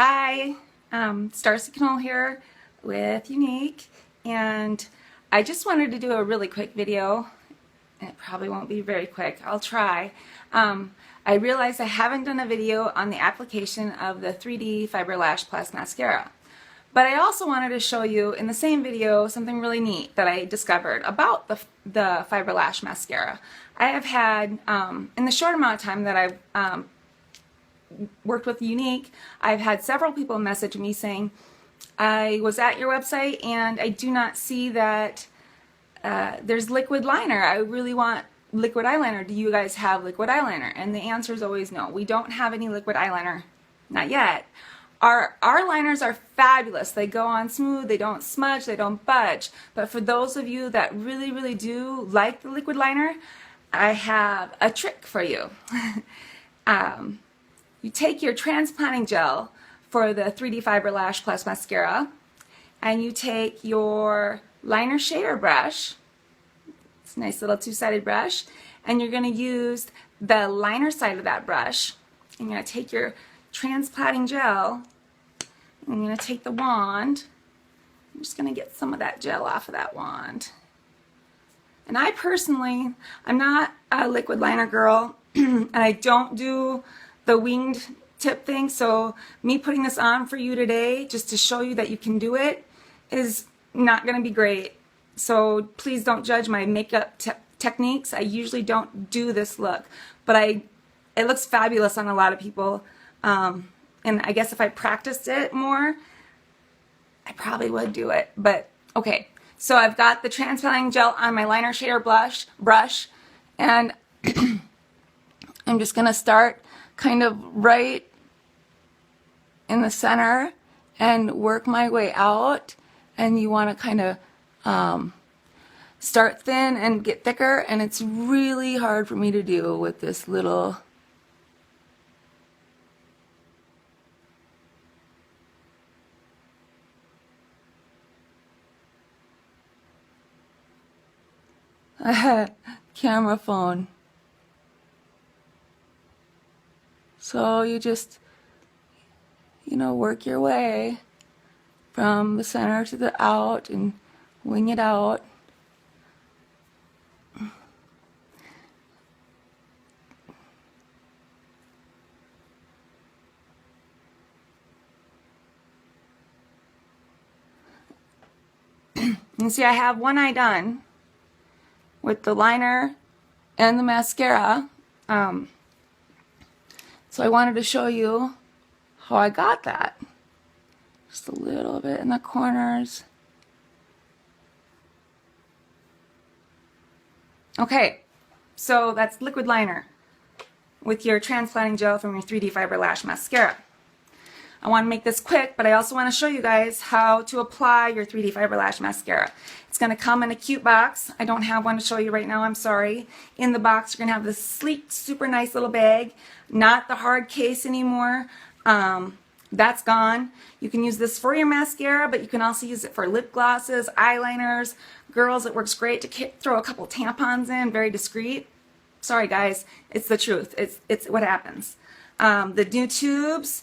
Hi, Star Signal here with Younique, and I just wanted to do a really quick video. It probably won't be very quick. I'll try. I realized I haven't done a video on the application of the 3D Fiber Lash Plus Mascara. But I also wanted to show you in the same video something really neat that I discovered about the Fiber Lash Mascara. I have had, in the short amount of time that I've worked with Younique, I've had several people message me saying, I was at your website and I do not see that there's liquid liner. I really want liquid eyeliner. Do you guys have liquid eyeliner? And the answer is always no. We don't have any liquid eyeliner. Not yet. Our liners are fabulous. They go on smooth, they don't smudge, they don't budge. But for those of you that really do like the liquid liner, I have a trick for you. You take your transplanting gel for the 3D Fiber Lash Plus Mascara, and you take your liner shader brush, it's a nice little two-sided brush, and you're going to use the liner side of that brush, and you're going to take your transplanting gel, and I'm going to take the wand. I'm just going to get some of that gel off of that wand. And I personally, I'm not a liquid liner girl, and I don't do the winged tip thing, so me putting this on for you today just to show you that you can do it is not going to be great. So please don't judge my makeup techniques. I usually don't do this look, but it looks fabulous on a lot of people, and I guess if I practiced it more, I probably would do it. But okay, so I've got the transplanting gel on my liner shader brush, and I'm just going to start kind of right in the center and work my way out. And you want to kind of start thin and get thicker, and it's really hard for me to do with this little camera phone. So you just, work your way from the center to the out and wing it out. You see, I have one eye done with the liner and the mascara. So I wanted to show you how I got that. Just a little bit in the corners. Okay, so that's liquid liner with your transplanting gel from your 3D Fiber Lash Mascara. I want to make this quick, but I also want to show you guys how to apply your 3D Fiber Lash Mascara. It's going to come in a cute box. I don't have one to show you right now, I'm sorry. In the box, you're going to have this sleek, super nice little bag, not the hard case anymore. That's gone. You can use this for your mascara, but you can also use it for lip glosses, eyeliners. Girls, it works great to throw a couple tampons in, very discreet. Sorry guys, it's the truth. It's what happens. The new tubes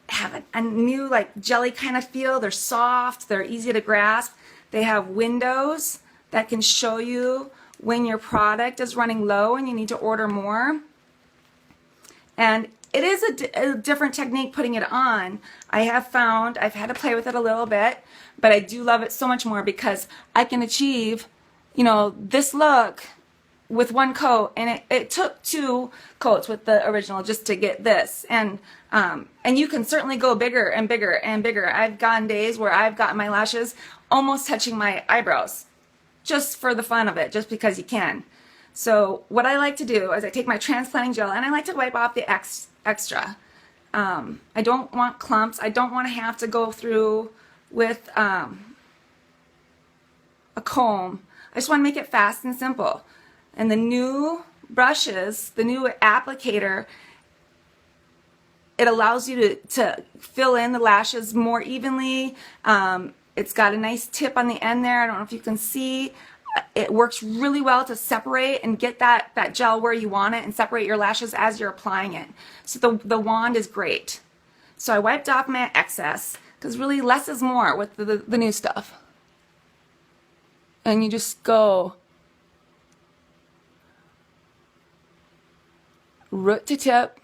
have a new like jelly kind of feel. They're soft, they're easy to grasp. They have windows that can show you when your product is running low and you need to order more. And it is a different technique putting it on. I have found, I've had to play with it a little bit, but I do love it so much more because I can achieve, this look with one coat, and it took 2 coats with the original just to get this. And you can certainly go bigger and bigger and bigger. I've gone days where I've got my lashes almost touching my eyebrows just for the fun of it, just because you can. So what I like to do is I take my transplanting gel and I like to wipe off the extra. I don't want clumps. I don't want to have to go through with a comb. I just want to make it fast and simple. And the new brushes, the new applicator, it allows you to fill in the lashes more evenly. It's got a nice tip on the end there. I don't know if you can see. It works really well to separate and get that gel where you want it and separate your lashes as you're applying it. So the wand is great. So I wiped off my excess, because really less is more with the new stuff. And you just go root to tip.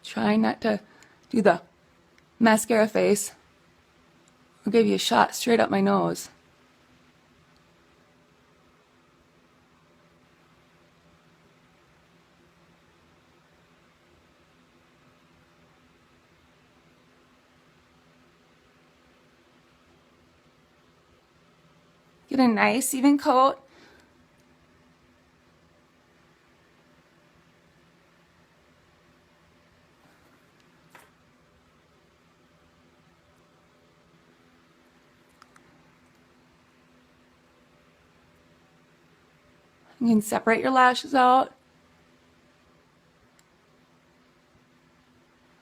Try not to do the mascara face. I'll give you a shot straight up my nose. Get a nice even coat. You can separate your lashes out.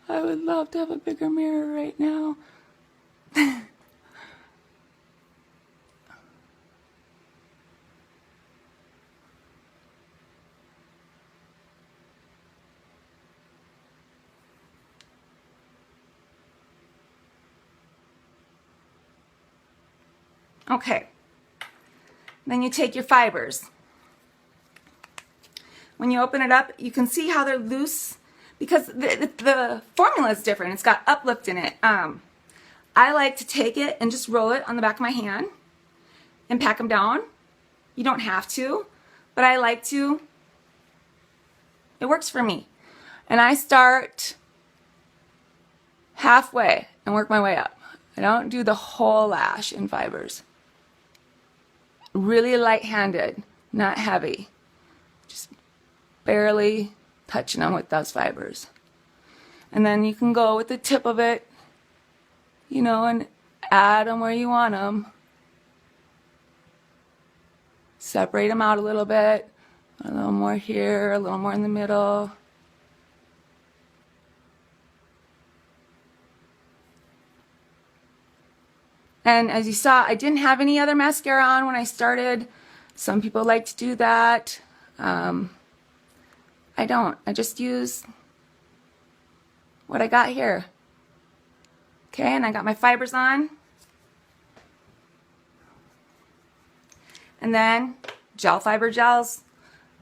I would love to have a bigger mirror right now. Okay. Then you take your fibers. When you open it up, you can see how they're loose because the formula is different. It's got uplift in it. I like to take it and just roll it on the back of my hand and pack them down. You don't have to, but I like to. It works for me. And I start halfway and work my way up. I don't do the whole lash in fibers. Really light-handed, not heavy. Just barely touching them with those fibers. And then you can go with the tip of it, you know, and add them where you want them. Separate them out a little bit. A little more here, a little more in the middle. And as you saw, I didn't have any other mascara on when I started. Some people like to do that. I don't. I just use what I got here. Okay, and I got my fibers on. And then gel fiber gels.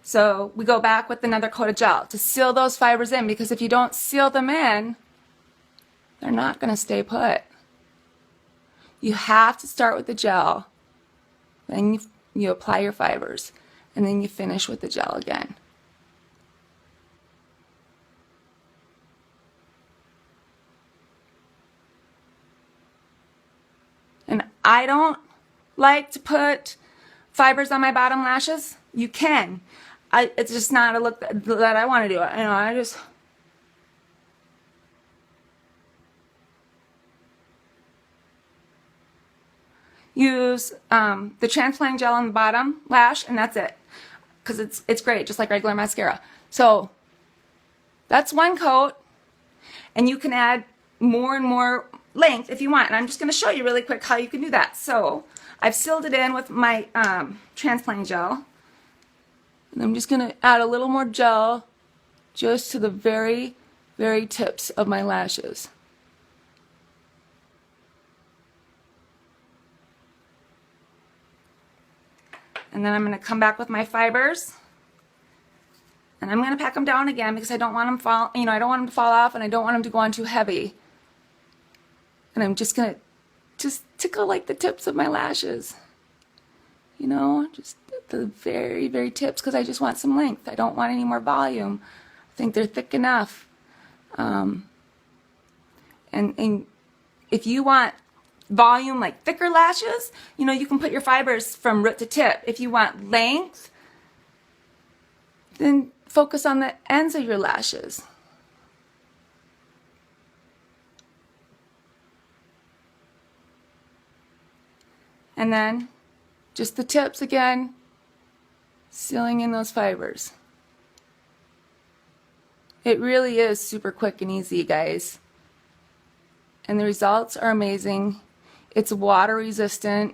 So we go back with another coat of gel to seal those fibers in, because if you don't seal them in, they're not going to stay put. You have to start with the gel, then you apply your fibers, and then you finish with the gel again. And I don't like to put fibers on my bottom lashes. You can. It's just not a look that I want to do. You know, I just... use the transplanting gel on the bottom lash, and that's it, because it's great, just like regular mascara. So that's one coat, and you can add more and more length if you want, and I'm just going to show you really quick how you can do that. So I've sealed it in with my transplanting gel, and I'm just going to add a little more gel just to the very, very tips of my lashes. And then I'm going to come back with my fibers, and I'm going to pack them down again because I don't want them I don't want them to fall off, and I don't want them to go on too heavy. And I'm just going to tickle like the tips of my lashes, you know, just the very, very tips, because I just want some length. I don't want any more volume. I think they're thick enough. And if you want volume, like thicker lashes, you know, you can put your fibers from root to tip. If you want length, then focus on the ends of your lashes. And then just the tips again, sealing in those fibers. It really is super quick and easy, guys. And the results are amazing. It's water resistant.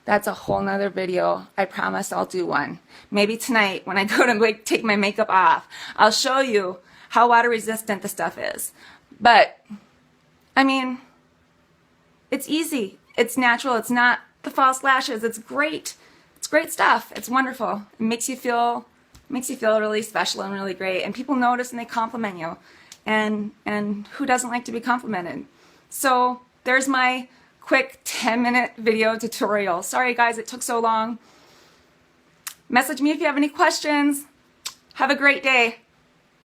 That's a whole nother video. I promise I'll do one. Maybe tonight when I go to take my makeup off, I'll show you how water resistant the stuff is. But, I mean, it's easy. It's natural. It's not the false lashes. It's great. It's great stuff. It's wonderful. It makes you feel really special and really great. And people notice and they compliment you. And who doesn't like to be complimented? So there's my quick 10-minute video tutorial. Sorry guys, it took so long. Message me if you have any questions. Have a great day.